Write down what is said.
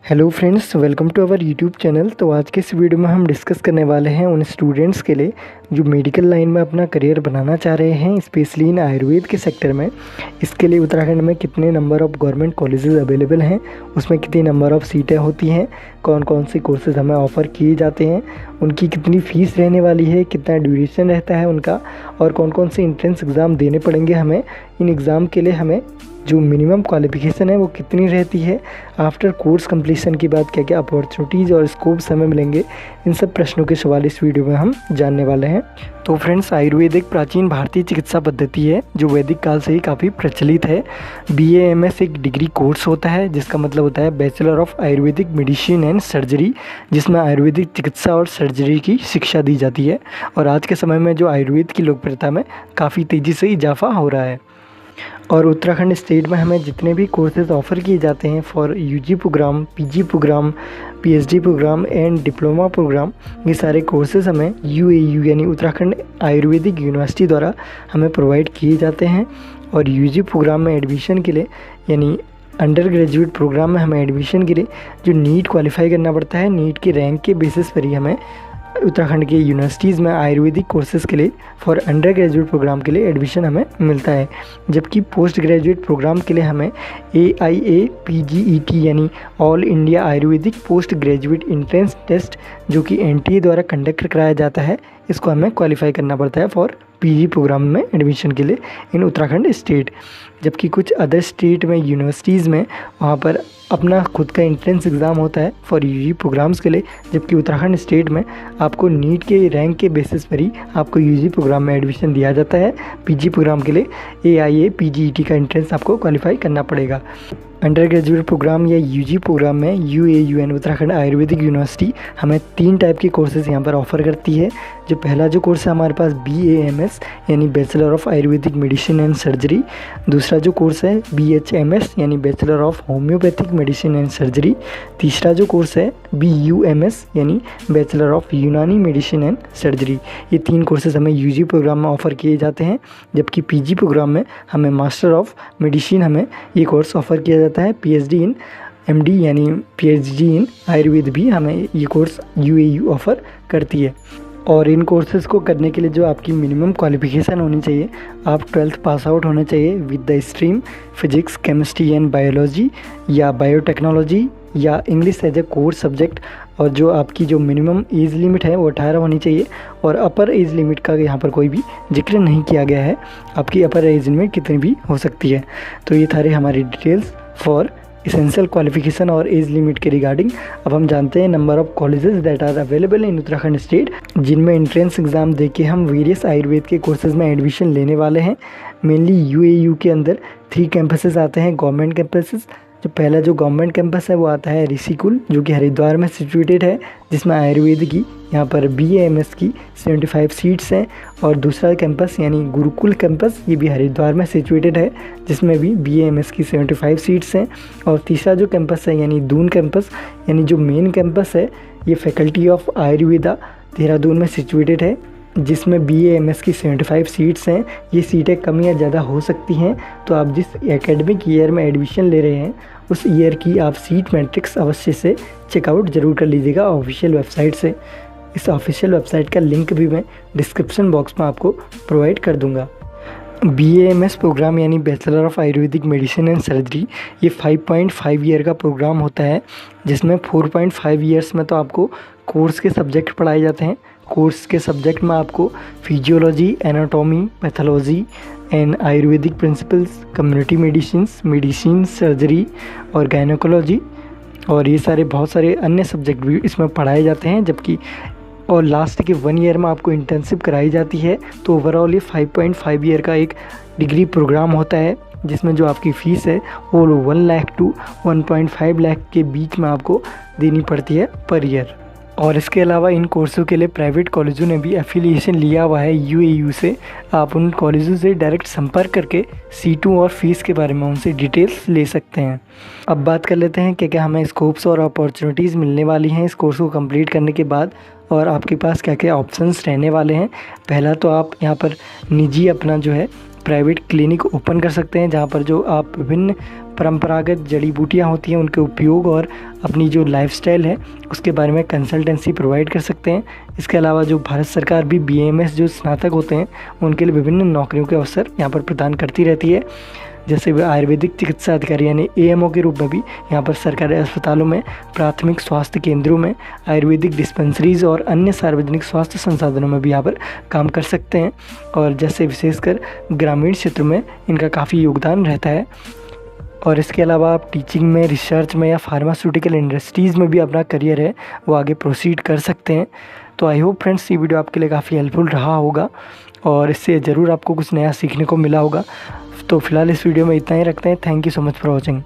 Hello friends, welcome to our YouTube channel. तो आज के इस वीडियो में हम डिस्कस करने वाले हैं उन स्टूडेंट्स के लिए जो मेडिकल लाइन में अपना करियर बनाना चाह रहे हैं, स्पेशली इन आयुर्वेद के सेक्टर में। इसके लिए उत्तराखंड में कितने number of government colleges available हैं, उसमें कितनी नंबर ऑफ़ सीटें होती हैं, कौन कौन से कोर्सेज़ हमें ऑफ़र किए जाते हैं, उनकी कितनी फ़ीस रहने वाली है, कितना ड्यूरेशन रहता है उनका, और कौन कौन से एंट्रेंस एग्ज़ाम देने पड़ेंगे हमें। इन एग्ज़ाम के लिए हमें जो मिनिमम क्वालिफ़िकेशन है वो कितनी रहती है, आफ्टर कोर्स कंप्लीशन के बाद क्या क्या अपॉर्चुनिटीज़ और स्कोप्स हमें मिलेंगे, इन सब प्रश्नों के सवाल इस वीडियो में हम जानने वाले हैं। तो फ्रेंड्स, आयुर्वेद एक प्राचीन भारतीय चिकित्सा पद्धति है जो वैदिक काल से ही काफ़ी प्रचलित है। BAMS एक डिग्री कोर्स होता है जिसका मतलब होता है bachelor of Ayurvedic medicine and surgery, जिसमें आयुर्वेदिक चिकित्सा और सर्जरी की शिक्षा दी जाती है। और आज के समय में जो आयुर्वेद की लोकप्रियता में काफ़ी तेज़ी से इजाफा हो रहा है। और उत्तराखंड स्टेट में हमें जितने भी कोर्सेज़ ऑफ़र किए जाते हैं for UG programme, PG programme, PhD programme and diploma programme, ये सारे कोर्सेज़ हमें UAU यानी उत्तराखंड आयुर्वेदिक यूनिवर्सिटी द्वारा हमें प्रोवाइड किए जाते हैं। और UG प्रोग्राम में एडमिशन के लिए यानी अंडर ग्रेजुएट प्रोग्राम में हमें एडमिशन के लिए जो नीट क्वालिफाई करना पड़ता है, नीट के रैंक के बेसिस पर ही हमें उत्तराखंड के यूनिवर्सिटीज़ में आयुर्वेदिक कोर्सेज़ के लिए फॉर अंडर ग्रेजुएट प्रोग्राम के लिए एडमिशन हमें मिलता है। जबकि पोस्ट ग्रेजुएट प्रोग्राम के लिए हमें AIAPGET यानी all India Ayurvedic post graduate entrance test, जो कि NTA द्वारा कंडक्ट कराया जाता है, इसको हमें क्वालिफाई करना पड़ता है फॉर PG प्रोग्राम में एडमिशन के लिए इन उत्तराखंड स्टेट। जबकि कुछ अदर स्टेट में यूनिवर्सिटीज़ में वहाँ पर अपना खुद का एंट्रेंस एग्ज़ाम होता है फॉर UG प्रोग्राम्स के लिए। जबकि उत्तराखंड स्टेट में आपको नीट के रैंक के बेसिस पर ही आपको UG प्रोग्राम में एडमिशन दिया जाता है। PG प्रोग्राम के लिए AIAPGET का एंट्रेंस आपको क्वालिफाई करना पड़ेगा। अंडर ग्रेजुएट प्रोग्राम या UG प्रोग्राम में UAU उत्तराखंड आयुर्वेदिक यूनिवर्सिटी हमें 3 टाइप के कोर्सेज़ यहाँ पर ऑफ़र करती है। जो पहला जो कोर्स है हमारे पास BAMS यानी bachelor of Ayurvedic medicine and surgery. दूसरा जो कोर्स है BHMS यानी bachelor of homeopathic medicine and surgery. तीसरा जो कोर्स है BUMS यानी बैचलर ऑफ यूनानी मेडिसिन एंड सर्जरी। ये 3 कोर्सेज़ हमें UG प्रोग्राम में ऑफ़र किए जाते हैं। जबकि PG प्रोग्राम में हमें मास्टर ऑफ मेडिसिन हमें ये कोर्स ऑफ़र किया जाता है। PhD इन MD यानी PhD इन आयुर्वेद भी हमें ये कोर्स UAU ऑफ़र करती है। और इन कोर्सेज़ को करने के लिए जो आपकी मिनिमम क्वालिफ़िकेशन होनी चाहिए, आप 12th पास आउट होने चाहिए with the stream physics, chemistry and biology या बायोटेक्नोलॉजी या English as a core subject. और जो आपकी जो मिनिमम एज लिमिट है वो 18 होनी चाहिए। और अपर एज लिमिट का यहाँ पर कोई भी जिक्र नहीं किया गया है, आपकी अपर एज लिमिट कितनी भी हो सकती है। तो ये थारे हमारी डिटेल्स फॉर इसेंशियल क्वालिफिकेशन और एज लिमिट के रिगार्डिंग। अब हम जानते हैं number of colleges that are available in Uttarakhand state, जिनमें एंट्रेंस एग्ज़ाम देके हम वेरियस आयुर्वेद के कोर्सेज़ में एडमिशन लेने वाले हैं। मेनली UAU के अंदर 3 कैंपसेस आते हैं, गवर्नमेंट कैंपसेस। जो पहला जो गवर्नमेंट कैंपस है वो आता है ऋषिकुल, जो कि हरिद्वार में सिचुएटेड है, जिसमें आयुर्वेद की यहाँ पर BAMS की 75 सीट्स हैं। और दूसरा कैंपस यानी गुरुकुल कैंपस, ये भी हरिद्वार में सिचुएटेड है, जिसमें भी BAMS की 75 सीट्स हैं। और तीसरा जो कैंपस है यानी दून कैंपस, यानी जो मेन कैंपस है, ये फैकल्टी ऑफ आयुर्वेदा देहरादून में सिचुएटेड है, जिसमें BAMS की 75 सीट्स हैं। ये सीटें कम या ज़्यादा हो सकती हैं, तो आप जिस एकेडमिक ईयर में एडमिशन ले रहे हैं उस ईयर की आप सीट मैट्रिक्स अवश्य से चेकआउट ज़रूर कर लीजिएगा ऑफिशियल वेबसाइट से। इस ऑफिशियल वेबसाइट का लिंक भी मैं डिस्क्रिप्शन बॉक्स में आपको प्रोवाइड कर दूँगा। BAMS प्रोग्राम यानी bachelor of Ayurvedic medicine and surgery, ये 5.5 ईयर का प्रोग्राम होता है, जिसमें 4.5 ईयर्स में तो आपको कोर्स के सब्जेक्ट पढ़ाए जाते हैं। कोर्स के सब्जेक्ट में आपको physiology, anatomy, pathology and Ayurvedic principles, community medicine, surgery और गायनेकोलॉजी और ये सारे बहुत सारे अन्य सब्जेक्ट भी इसमें पढ़ाए जाते हैं। जबकि और लास्ट के 1 ईयर में आपको इंटर्नशिप कराई जाती है। तो ओवरऑल ये 5.5 ईयर का एक डिग्री प्रोग्राम होता है, जिसमें जो आपकी फ़ीस है वो 1 लाख टू 1.5 लाख के बीच में आपको देनी पड़ती है पर ईयर। और इसके अलावा इन कोर्सों के लिए प्राइवेट कॉलेजों ने भी एफिलिएशन लिया हुआ है UAU से। आप उन कॉलेजों से डायरेक्ट संपर्क करके सीटों और फीस के बारे में उनसे डिटेल्स ले सकते हैं। अब बात कर लेते हैं कि क्या हमें स्कोप्स और अपॉर्चुनिटीज़ मिलने वाली हैं इस कोर्स को कंप्लीट करने के बाद, और आपके पास क्या क्या ऑप्शंस रहने वाले हैं। पहला तो आप यहाँ पर निजी अपना जो है प्राइवेट क्लिनिक ओपन कर सकते हैं, जहाँ पर जो आप विभिन्न परंपरागत जड़ी बूटियाँ होती हैं उनके उपयोग और अपनी जो लाइफस्टाइल है उसके बारे में कंसल्टेंसी प्रोवाइड कर सकते हैं। इसके अलावा जो भारत सरकार भी BAMS जो स्नातक होते हैं उनके लिए विभिन्न नौकरियों के अवसर यहाँ पर प्रदान करती रहती है। जैसे वे आयुर्वेदिक चिकित्सा अधिकारी यानी AMO के रूप में भी यहाँ पर सरकारी अस्पतालों में, प्राथमिक स्वास्थ्य केंद्रों में, आयुर्वेदिक डिस्पेंसरीज़ और अन्य सार्वजनिक स्वास्थ्य संसाधनों में भी यहाँ पर काम कर सकते हैं। और जैसे विशेषकर ग्रामीण क्षेत्र में इनका काफ़ी योगदान रहता है। और इसके अलावा आप टीचिंग में, रिसर्च में या फार्मास्यूटिकल इंडस्ट्रीज़ में भी अपना करियर है वो आगे प्रोसीड कर सकते हैं। तो आई होप फ्रेंड्स ये वीडियो आपके लिए काफ़ी हेल्पफुल रहा होगा और इससे ज़रूर आपको कुछ नया सीखने को मिला होगा। तो फिलहाल इस वीडियो में इतना ही रखते हैं। Thank you so much for watching.